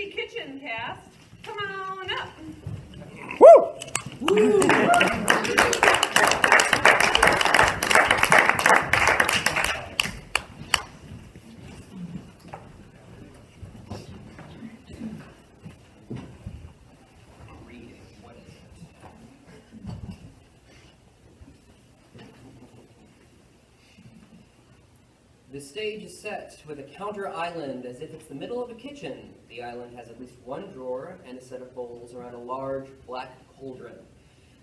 Witchy Kitchen cast, come on up. Woo! Woo! The stage is set with a counter island as if it's the middle of a kitchen. The island has at least one drawer and a set of bowls around a large black cauldron.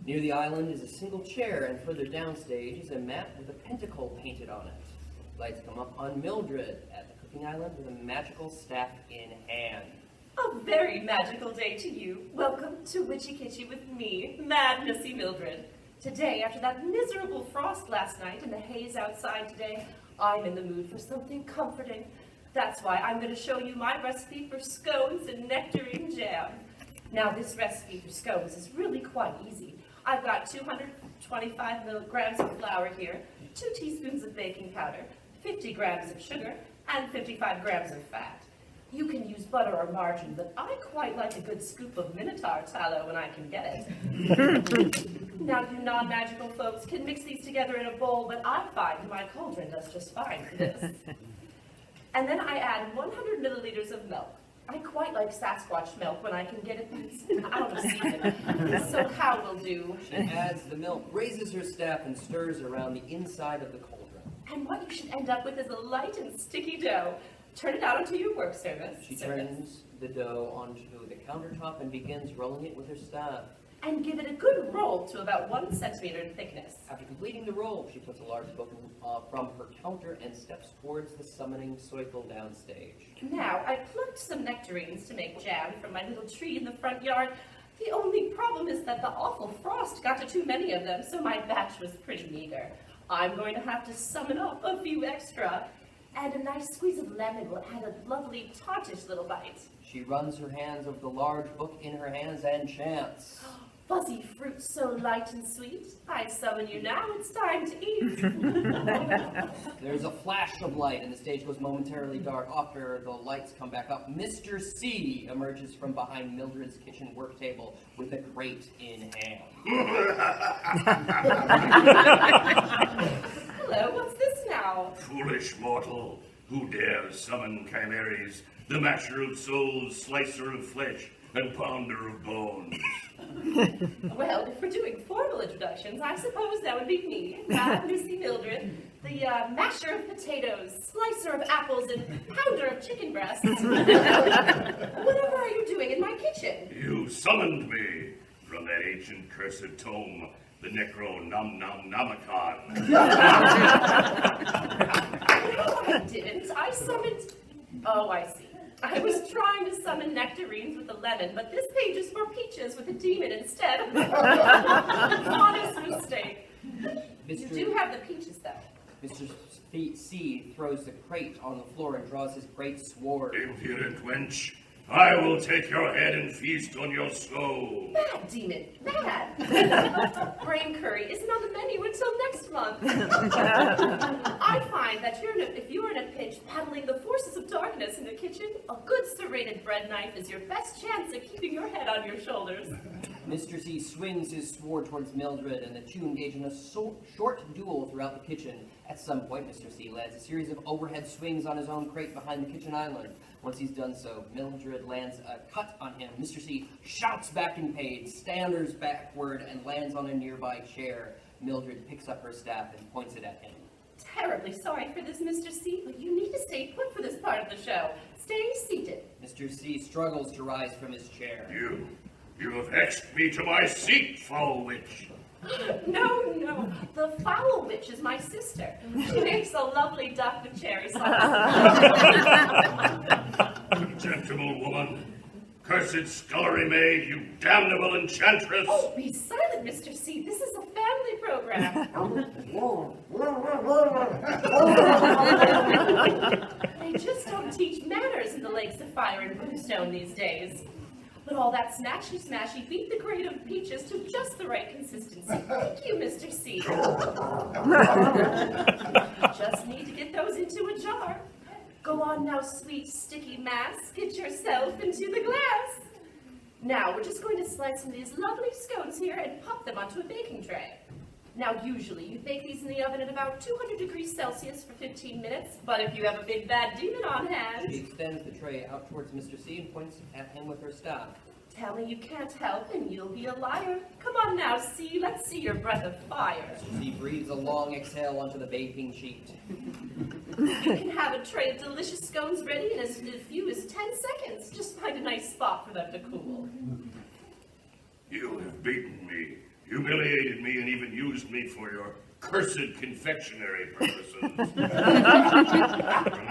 Near the island is a single chair, and further downstage is a mat with a pentacle painted on it. Lights come up on Mildred at the cooking island with a magical staff in hand. A very magical day to you. Welcome to Witchy Kitchy with me, Mad Missie Mildred. Today, after that miserable frost last night and the haze outside today, I'm in the mood for something comforting. That's why I'm going to show you my recipe for scones and nectarine jam. Now, this recipe for scones is really quite easy. I've got 225 milligrams of flour here, 2 teaspoons of baking powder, 50 grams of sugar, and 55 grams of fat. You can use butter or margarine, but I quite like a good scoop of Minotaur tallow when I can get it. Now, you non-magical folks can mix these together in a bowl, but I find my cauldron does just fine for this. And then I add 100 milliliters of milk. I quite like Sasquatch milk when I can get it out of season, so cow will do. She adds the milk, raises her staff, and stirs around the inside of the cauldron. And what you should end up with is a light and sticky dough. Turn it out onto your work surface. She turns the dough onto the countertop and begins rolling it with her staff. And give it a good roll to about 1 centimeter in thickness. After completing the roll, she puts a large book from her counter and steps towards the summoning circle downstage. Now, I plucked some nectarines to make jam from my little tree in the front yard. The only problem is that the awful frost got to too many of them, so my batch was pretty meager. I'm going to have to summon up a few extra. And a nice squeeze of lemon will add a lovely, tartish little bite. She runs her hands over the large book in her hands and chants. Fuzzy fruit so light and sweet, I summon you now, it's time to eat. There's a flash of light and the stage goes momentarily dark. After the lights come back up, Mr. C emerges from behind Mildred's kitchen work table with a crate in hand. Hello, what's this now? Foolish mortal, who dares summon chimeras, the matcher of souls, slicer of flesh, and pounder of bones? Well, if we're doing formal introductions, I suppose that would be me, Mad Missie Mildred, the masher of potatoes, slicer of apples, and pounder of chicken breasts. Whatever are you doing in my kitchen? You summoned me from that ancient cursed tome, the Necronomicon. No, I didn't. I summoned... Oh, I see. I was trying to summon nectarines with a lemon, but this page is for peaches with a demon instead. Honest mistake. You do have the peaches, though. Mr. C throws the crate on the floor and draws his great sword. Impudent wench, I will take your head and feast on your soul. Mad demon, mad. Brain curry isn't on the menu until next month. I find that if you're in a pinch battling the forces of darkness in the kitchen, a good serrated bread knife is your best chance at keeping your head on your shoulders. Mr. C swings his sword towards Mildred, and the two engage in a short duel throughout the kitchen. At some point, Mr. C lands a series of overhead swings on his own crate behind the kitchen island. Once he's done so, Mildred lands a cut on him. Mr. C shouts back in pain, staggers backward, and lands on a nearby chair. Mildred picks up her staff and points it at him. Terribly sorry for this, Mr. C, but you need to stay put for this part of the show. Stay seated. Mr. C struggles to rise from his chair. You have hexed me to my seat, foul witch. No, the foul witch is my sister. She makes a lovely duck with cherry sauce. Contemptible woman, cursed scullery maid, you damnable enchantress. Oh, be silent, Mr. C. This is a family program. They just don't teach manners in the Lakes of Fire and Brimstone these days. But all that smashy beat the grate of peaches to just the right consistency. Thank you, Mr. C. Just need to get those into a jar. Go on now, sweet sticky mass, get yourself into the glass. Now, we're just going to slice some of these lovely scones here and pop them onto a baking tray. Now, usually you bake these in the oven at about 200 degrees Celsius for 15 minutes, but if you have a big bad demon on She hand, extends the tray out towards Mr. C and points at him with her staff. tell me you can't help and you'll be a liar. Come on now, C, let's see your breath of fire. Mr. C breathes a long exhale onto the baking sheet. You can have a tray of delicious scones ready in as few as 10 seconds. Just find a nice spot for them to cool. You have beaten me, humiliated me, and even used me for your cursed confectionery purposes.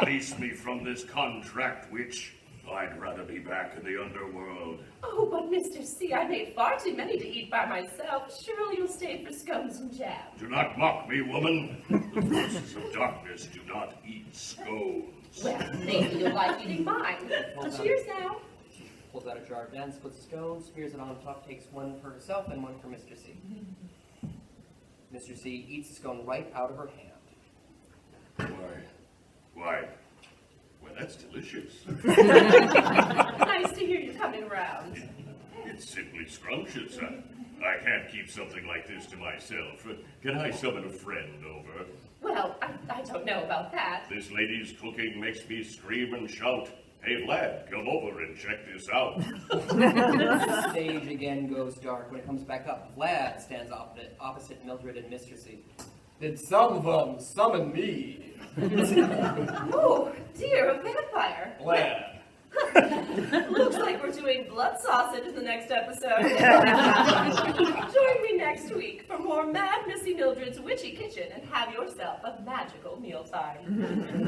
Release me from this contract, witch. I'd rather be back in the underworld. Oh, but Mr. C, I made far too many to eat by myself. Surely you'll stay for scones and jam. Do not mock me, woman. The forces of darkness do not eat scones. Well, maybe you'll like eating mine. Cheers now. Pulls out a jar of dense, splits the scone, smears it on top, takes one for herself and one for Mr. C. Mr. C eats the scone right out of her hand. Why, that's delicious. Nice to hear you coming around. It's simply scrumptious. I can't keep something like this to myself. Can I summon a friend over? Well, I don't know about that. This lady's cooking makes me scream and shout. Hey, lad, come over and check this out. The stage again goes dark. When it comes back up, Vlad stands opposite Mildred and Mr. C. Did some of them summon me? Oh, dear, a vampire. Glad. Looks like we're doing blood sausage in the next episode. Join me next week for more Mad Missy Mildred's Witchy Kitchen and have yourself a magical mealtime.